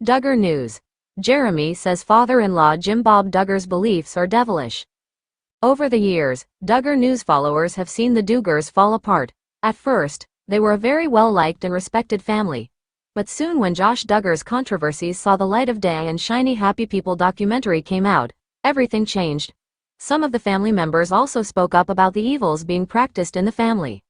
Duggar News. Jeremy says father-in-law Jim Bob Duggar's beliefs are devilish. Over the years, Duggar News followers have seen the Duggars fall apart. At first, they were a very well-liked and respected family. But soon when Josh Duggar's controversies saw the light of day and Shiny Happy People documentary came out, everything changed. Some of the family members also spoke up about the evils being practiced in the family.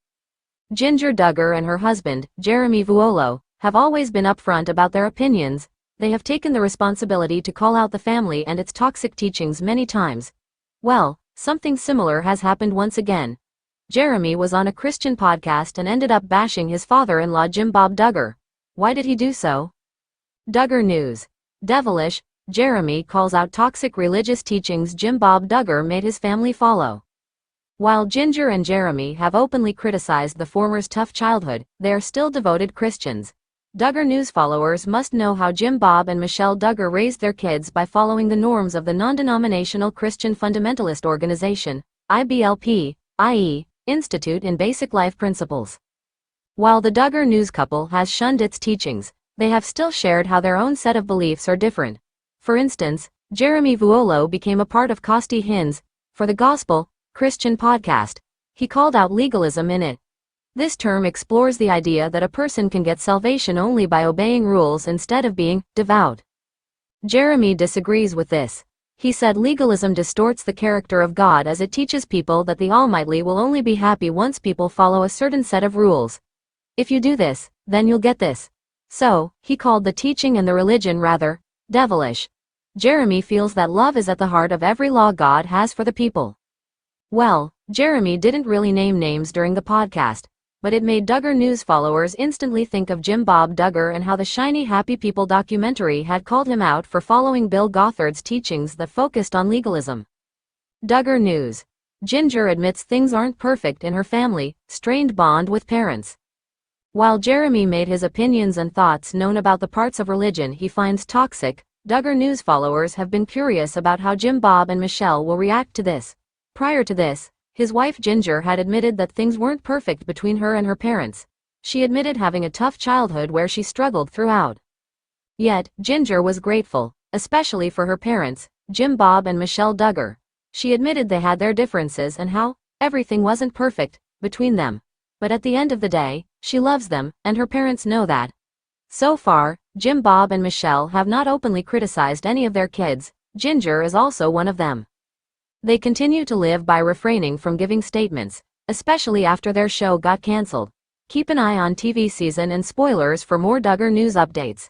Jinger Duggar and her husband, Jeremy Vuolo, have always been upfront about their opinions. They have taken the responsibility to call out the family and its toxic teachings many times. Well, something similar has happened once again. Jeremy was on a Christian podcast and ended up bashing his father-in-law Jim Bob Duggar. Why did he do so? Duggar News. Devilish. Jeremy calls out toxic religious teachings Jim Bob Duggar made his family follow. While Jinger and Jeremy have openly criticized the former's tough childhood, they are still devoted Christians. Duggar News followers must know how Jim Bob and Michelle Duggar raised their kids by following the norms of the non-denominational Christian fundamentalist organization, IBLP, i.e., Institute in Basic Life Principles. While the Duggar News couple has shunned its teachings, they have still shared how their own set of beliefs are different. For instance, Jeremy Vuolo became a part of Costi Hins, for the Gospel, Christian podcast. He called out legalism in it. This term explores the idea that a person can get salvation only by obeying rules instead of being devout. Jeremy disagrees with this. He said legalism distorts the character of God as it teaches people that the Almighty will only be happy once people follow a certain set of rules. If you do this, then you'll get this. So, he called the teaching and the religion rather devilish. Jeremy feels that love is at the heart of every law God has for the people. Well, Jeremy didn't really name names during the podcast, but it made Duggar News followers instantly think of Jim Bob Duggar and how the Shiny Happy People documentary had called him out for following Bill Gothard's teachings that focused on legalism. Duggar News. Jinger admits things aren't perfect in her family, strained bond with parents. While Jeremy made his opinions and thoughts known about the parts of religion he finds toxic, Duggar News followers have been curious about how Jim Bob and Michelle will react to this. Prior to this, his wife Jinger had admitted that things weren't perfect between her and her parents. She admitted having a tough childhood where she struggled throughout. Yet, Jinger was grateful, especially for her parents, Jim Bob and Michelle Duggar. She admitted they had their differences and how everything wasn't perfect between them. But at the end of the day, she loves them, and her parents know that. So far, Jim Bob and Michelle have not openly criticized any of their kids. Jinger is also one of them. They continue to live by refraining from giving statements, especially after their show got cancelled. Keep an eye on TV season and spoilers for more Duggar News updates.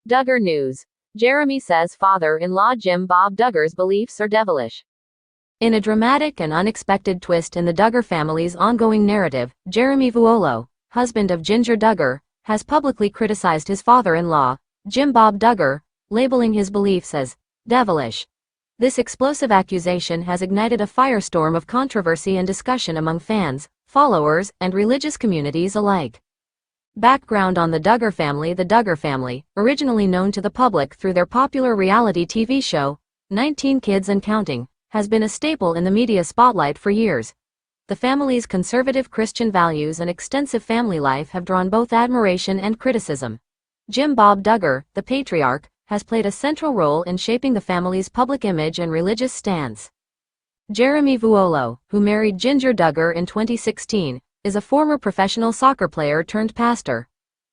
Duggar News. Jeremy says father-in-law Jim Bob Duggar's beliefs are devilish. In a dramatic and unexpected twist in the Duggar family's ongoing narrative, Jeremy Vuolo, husband of Jinger Duggar, has publicly criticized his father-in-law, Jim Bob Duggar, labeling his beliefs as devilish. This explosive accusation has ignited a firestorm of controversy and discussion among fans, followers, and religious communities alike. Background on the Duggar family. The Duggar family, originally known to the public through their popular reality TV show, 19 Kids and Counting, has been a staple in the media spotlight for years. The family's conservative Christian values and extensive family life have drawn both admiration and criticism. Jim Bob Duggar, the patriarch, has played a central role in shaping the family's public image and religious stance. Jeremy Vuolo, who married Jinger Duggar in 2016, is a former professional soccer player turned pastor.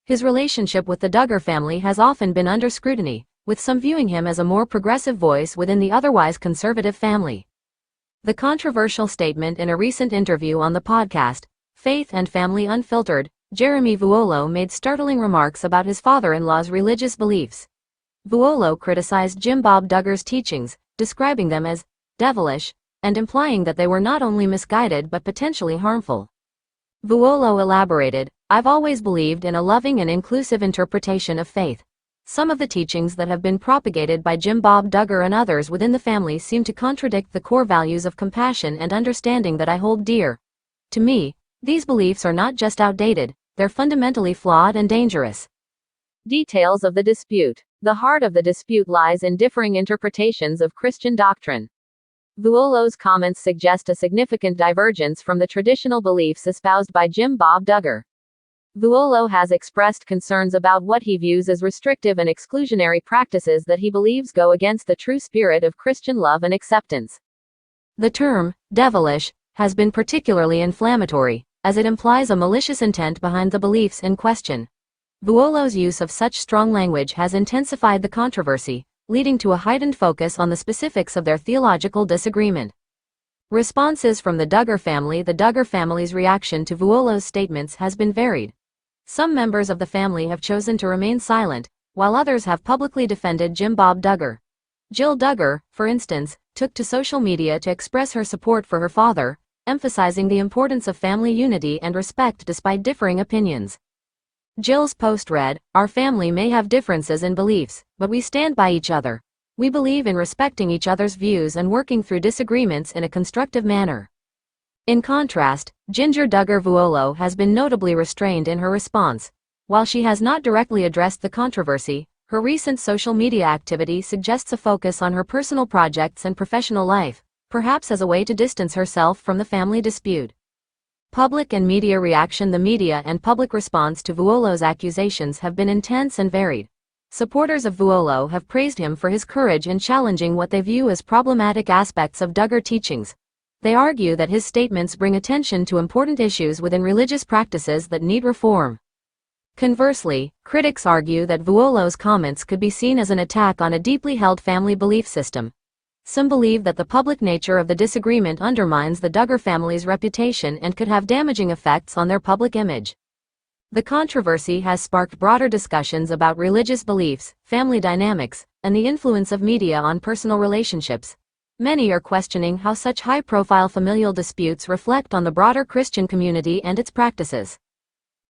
His relationship with the Duggar family has often been under scrutiny, with some viewing him as a more progressive voice within the otherwise conservative family. The controversial statement in a recent interview on the podcast, Faith and Family Unfiltered, Jeremy Vuolo made startling remarks about his father-in-law's religious beliefs. Vuolo criticized Jim Bob Duggar's teachings, describing them as devilish, and implying that they were not only misguided but potentially harmful. Vuolo elaborated, "I've always believed in a loving and inclusive interpretation of faith. Some of the teachings that have been propagated by Jim Bob Duggar and others within the family seem to contradict the core values of compassion and understanding that I hold dear. To me, these beliefs are not just outdated, they're fundamentally flawed and dangerous." Details of the dispute. The heart of the dispute lies in differing interpretations of Christian doctrine. Vuolo's comments suggest a significant divergence from the traditional beliefs espoused by Jim Bob Duggar. Vuolo has expressed concerns about what he views as restrictive and exclusionary practices that he believes go against the true spirit of Christian love and acceptance. The term, devilish, has been particularly inflammatory, as it implies a malicious intent behind the beliefs in question. Vuolo's use of such strong language has intensified the controversy, leading to a heightened focus on the specifics of their theological disagreement. Responses from the Duggar family. The Duggar family's reaction to Vuolo's statements has been varied. Some members of the family have chosen to remain silent, while others have publicly defended Jimbob Duggar. Jill Duggar, for instance, took to social media to express her support for her father, emphasizing the importance of family unity and respect despite differing opinions. Jill's post read, "Our family may have differences in beliefs, but we stand by each other. We believe in respecting each other's views and working through disagreements in a constructive manner." In contrast, Ginger Duggar Vuolo has been notably restrained in her response. While she has not directly addressed the controversy, her recent social media activity suggests a focus on her personal projects and professional life, perhaps as a way to distance herself from the family dispute. Public and media reaction. The media and public response to Vuolo's accusations have been intense and varied. Supporters of Vuolo have praised him for his courage in challenging what they view as problematic aspects of Duggar teachings. They argue that his statements bring attention to important issues within religious practices that need reform. Conversely, critics argue that Vuolo's comments could be seen as an attack on a deeply held family belief system. Some believe that the public nature of the disagreement undermines the Duggar family's reputation and could have damaging effects on their public image. The controversy has sparked broader discussions about religious beliefs, family dynamics, and the influence of media on personal relationships. Many are questioning how such high-profile familial disputes reflect on the broader Christian community and its practices.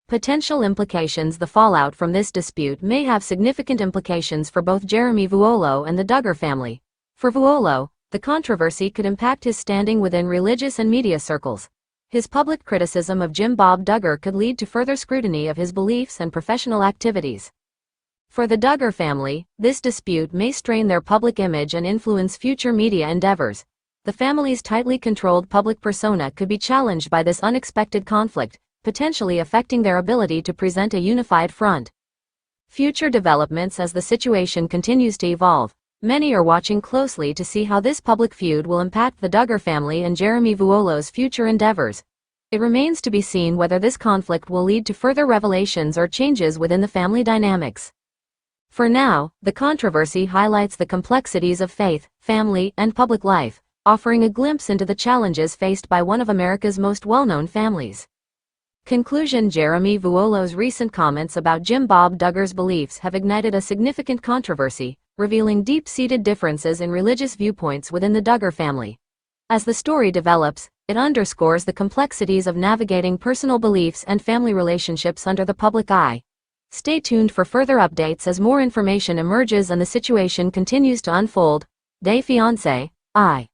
Potential implications. The fallout from this dispute may have significant implications for both Jeremy Vuolo and the Duggar family. For Vuolo, the controversy could impact his standing within religious and media circles. His public criticism of Jimbob Duggar could lead to further scrutiny of his beliefs and professional activities. For the Duggar family, this dispute may strain their public image and influence future media endeavors. The family's tightly controlled public persona could be challenged by this unexpected conflict, potentially affecting their ability to present a unified front. Future developments. As the situation continues to evolve, many are watching closely to see how this public feud will impact the Duggar family and Jeremy Vuolo's future endeavors. It remains to be seen whether this conflict will lead to further revelations or changes within the family dynamics. For now, the controversy highlights the complexities of faith, family, and public life, offering a glimpse into the challenges faced by one of America's most well-known families. Conclusion. Jeremy Vuolo's recent comments about Jimbob Duggar's beliefs have ignited a significant controversy, revealing deep-seated differences in religious viewpoints within the Duggar family. As the story develops, it underscores the complexities of navigating personal beliefs and family relationships under the public eye. Stay tuned for further updates as more information emerges and the situation continues to unfold. De fiancé, I.